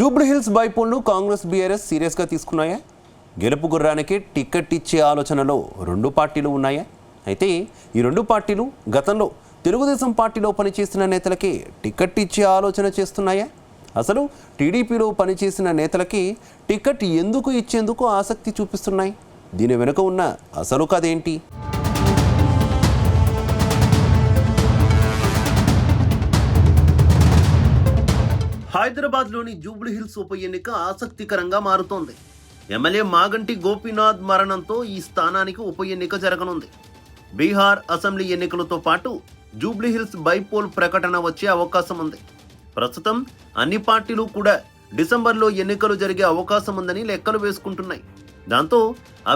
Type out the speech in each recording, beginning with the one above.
Jubilee Hills బైపోల్ను Congress BRS సీరియస్గా తీసుకున్నాయా? గెలుపు గుర్రానికి టికెట్ ఇచ్చే ఆలోచనలో రెండు పార్టీలు ఉన్నాయా? అయితే ఈ రెండు పార్టీలు గతంలో తెలుగుదేశం పార్టీలో పనిచేసిన నేతలకి టికెట్ ఇచ్చే ఆలోచన చేస్తున్నాయా? అసలు టీడీపీలో పనిచేసిన నేతలకి టికెట్ ఎందుకు ఇచ్చేందుకు ఆసక్తి చూపిస్తున్నాయి? దీని వెనుక ఉన్న అసలు కథ ఏంటి? హైదరాబాద్లోని జూబ్లీహిల్స్ ఉప ఎన్నిక ఆసక్తికరంగా మారుతోంది. ఎమ్మెల్యే మాగంటి గోపీనాథ్ మరణంతో ఈ స్థానానికి ఉప ఎన్నిక జరగనుంది. బీహార్ అసెంబ్లీ ఎన్నికలతో పాటు జూబ్లీహిల్స్ బైపోల్ ప్రకటన వచ్చే అవకాశం ఉంది. ప్రస్తుతం అన్ని పార్టీలు కూడా డిసెంబర్లో ఎన్నికలు జరిగే అవకాశం ఉందని లెక్కలు వేసుకుంటున్నాయి. దాంతో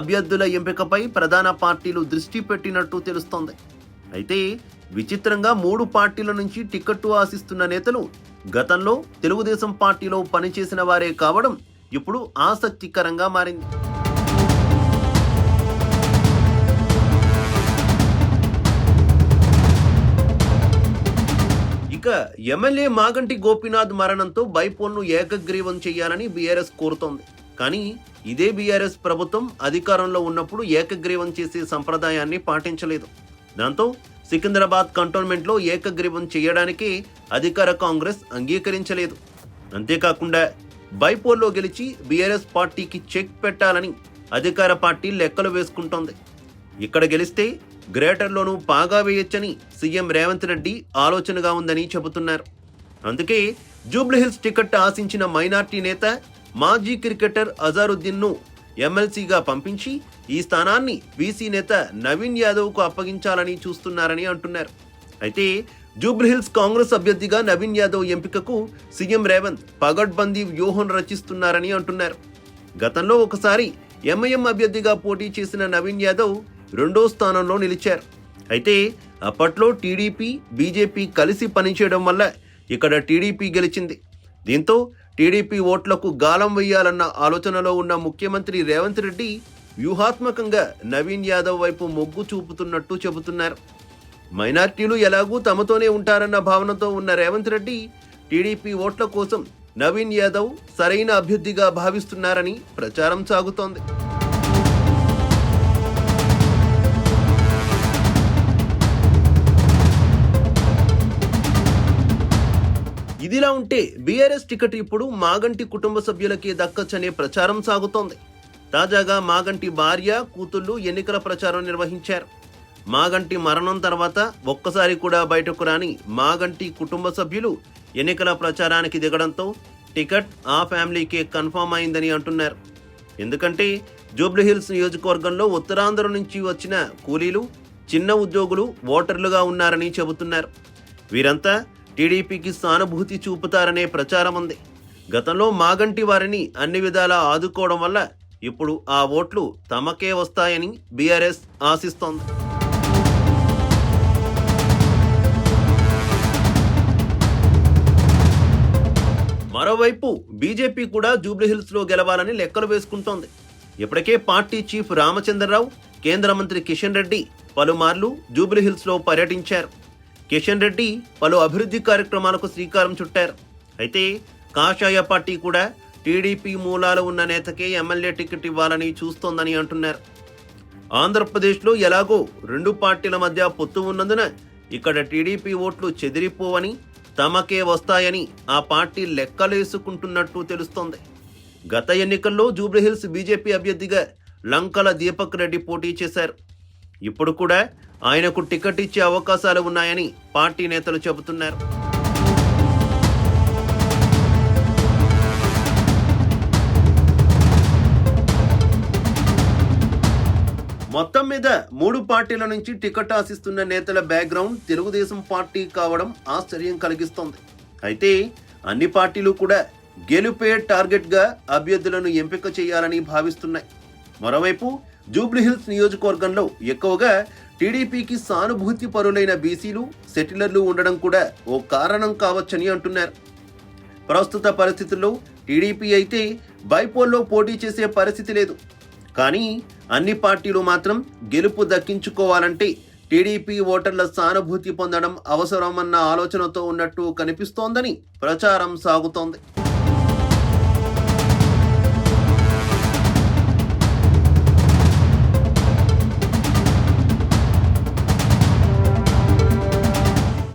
అభ్యర్థుల ఎంపికపై ప్రధాన పార్టీలు దృష్టి పెట్టినట్టు తెలుస్తోంది. అయితే విచిత్రంగా మూడు పార్టీల నుంచి టికెట్టు ఆశిస్తున్న నేతలు గతంలో తెలుగుదేశం పార్టీలో పనిచేసిన వారే కావడం ఇప్పుడు ఆసక్తికరంగా మారింది. ఇక ఎమ్మెల్యే మాగంటి గోపీనాథ్ మరణంతో బైపోల్ను ఏకగ్రీవం చేయాలని బీఆర్ఎస్ కోరుతోంది. కానీ ఇదే బీఆర్ఎస్ ప్రభుత్వం అధికారంలో ఉన్నప్పుడు ఏకగ్రీవం చేసే సంప్రదాయాన్ని పాటించలేదు. దాంతో సికింద్రాబాద్ కంటోన్మెంట్లో ఏకగ్రీవం చేయడానికి అధికార కాంగ్రెస్ అంగీకరించలేదు. అంతేకాకుండా బైపోల్లో గెలిచి బీఆర్ఎస్ పార్టీకి చెక్ పెట్టాలని అధికార పార్టీ లెక్కలు వేసుకుంటోంది. ఇక్కడ గెలిస్తే గ్రేటర్లోనూ పాగా వేయొచ్చని సీఎం రేవంత్ రెడ్డి ఆలోచనగా ఉందని చెబుతున్నారు. అందుకే జూబ్లీహిల్స్ టికెట్ ఆశించిన మైనార్టీ నేత మాజీ క్రికెటర్ అజారుద్దీన్ను ఎమ్మెల్సీగా పంపించి ఈ స్థానాన్ని బీసీ నేత నవీన్ యాదవ్కు అప్పగించాలని చూస్తున్నారని అంటున్నారు. అయితే జూబ్లీహిల్స్ కాంగ్రెస్ అభ్యర్థిగా నవీన్ యాదవ్ ఎంపికకు సీఎం రేవంత్ పగడ్బందీ వ్యూహం రచిస్తున్నారని అంటున్నారు. గతంలో ఒకసారి ఎంఐఎం అభ్యర్థిగా పోటీ చేసిన నవీన్ యాదవ్ రెండో స్థానంలో నిలిచారు. అయితే అప్పట్లో టీడీపీ బీజేపీ కలిసి పనిచేయడం వల్ల ఇక్కడ టీడీపీ గెలిచింది. దీంతో టీడీపీ ఓట్లకు గాలం వేయాలన్న ఆలోచనలో ఉన్న ముఖ్యమంత్రి రేవంత్ రెడ్డి వ్యూహాత్మకంగా నవీన్ యాదవ్ వైపు మొగ్గు చూపుతున్నట్టు చెబుతున్నారు. మైనార్టీలు ఎలాగూ తమతోనే ఉంటారన్న భావనతో ఉన్న రేవంత్ రెడ్డి టీడీపీ ఓట్ల కోసం నవీన్ యాదవ్ సరైన అభ్యర్థిగా భావిస్తున్నారని ప్రచారం సాగుతోంది. ఇదిలా ఉంటే బీఆర్ఎస్ టికెట్ ఇప్పుడు మాగంటి కుటుంబ సభ్యులకే దక్కచ్చనే ప్రచారం సాగుతోంది. తాజాగా మాగంటి భార్య కూతుళ్లు ఎన్నికల ప్రచారం నిర్వహించారు. మాగంటి మరణం తర్వాత ఒక్కసారి కూడా బయటకు రాని మాగంటి కుటుంబ సభ్యులు ఎన్నికల ప్రచారానికి దిగడంతో టికెట్ ఆ ఫ్యామిలీకే కన్ఫర్మ్ అయిందని అంటున్నారు. ఎందుకంటే జూబ్లీహిల్స్ నియోజకవర్గంలో ఉత్తరాంధ్ర నుంచి వచ్చిన కూలీలు, చిన్న ఉద్యోగులు ఓటర్లుగా ఉన్నారని చెబుతున్నారు. వీరంతా టీడీపీకి సానుభూతి చూపుతారనే ప్రచారం ఉంది. గతంలో మాగంటి వారిని అన్ని విధాలా ఆదుకోవడం వల్ల ఇప్పుడు ఆ ఓట్లు తమకే వస్తాయని బీఆర్ఎస్ ఆశిస్తోంది. మరోవైపు బీజేపీ కూడా జూబ్లీహిల్స్లో గెలవాలని లెక్కలు వేసుకుంటోంది. ఇప్పటికే పార్టీ చీఫ్ రామచంద్రరావు, కేంద్ర మంత్రి కిషన్ రెడ్డి పలుమార్లు జూబ్లీహిల్స్లో పర్యటించారు. కిషన్ రెడ్డి పలు అభివృద్ధి కార్యక్రమాలకు శ్రీకారం చుట్టారు. అయితే కాషాయ పార్టీ కూడా టీడీపీ మూలాలు ఉన్న నేతకే ఎమ్మెల్యే టికెట్ ఇవ్వాలని చూస్తోందని అంటున్నారు. ఆంధ్రప్రదేశ్లో ఎలాగో రెండు పార్టీల మధ్య పొత్తు ఉన్నందున ఇక్కడ టీడీపీ ఓట్లు చెదిరిపోవని, తమకే వస్తాయని ఆ పార్టీ లెక్కలేసుకుంటున్నట్టు తెలుస్తోంది. గత ఎన్నికల్లో జూబ్లీహిల్స్ బీజేపీ అభ్యర్థిగా లంకల దీపక్ రెడ్డి పోటీ చేశారు. ఇప్పుడు కూడా ఆయనకు టికెట్ ఇచ్చే అవకాశాలు ఉన్నాయని పార్టీ నేతలు చెబుతున్నారు. మొత్తం మీద మూడు పార్టీల నుంచి టికెట్ ఆశిస్తున్న నేతల బ్యాక్గ్రౌండ్ తెలుగుదేశం పార్టీ కావడం ఆశ్చర్యం కలిగిస్తోంది. అయితే అన్ని పార్టీలు కూడా గెలుపే టార్గెట్గా అభ్యర్థులను ఎంపిక చేయాలని భావిస్తున్నాయి. మరోవైపు జూబ్లీహిల్స్ నియోజకవర్గంలో ఎక్కువగా టీడీపీకి సానుభూతి పరులైన బీసీలు, సెటిలర్లు ఉండడం కూడా ఓ కారణం కావచ్చని అంటున్నారు. ప్రస్తుత పరిస్థితుల్లో టీడీపీ అయితే బైపోల్లో పోటీ చేసే పరిస్థితి లేదు. కానీ అన్ని పార్టీలు మాత్రం గెలుపు దక్కించుకోవాలంటే టీడీపీ ఓటర్ల సానుభూతి పొందడం అవసరమన్న ఆలోచనతో ఉన్నట్టు కనిపిస్తోందని ప్రచారం సాగుతోంది.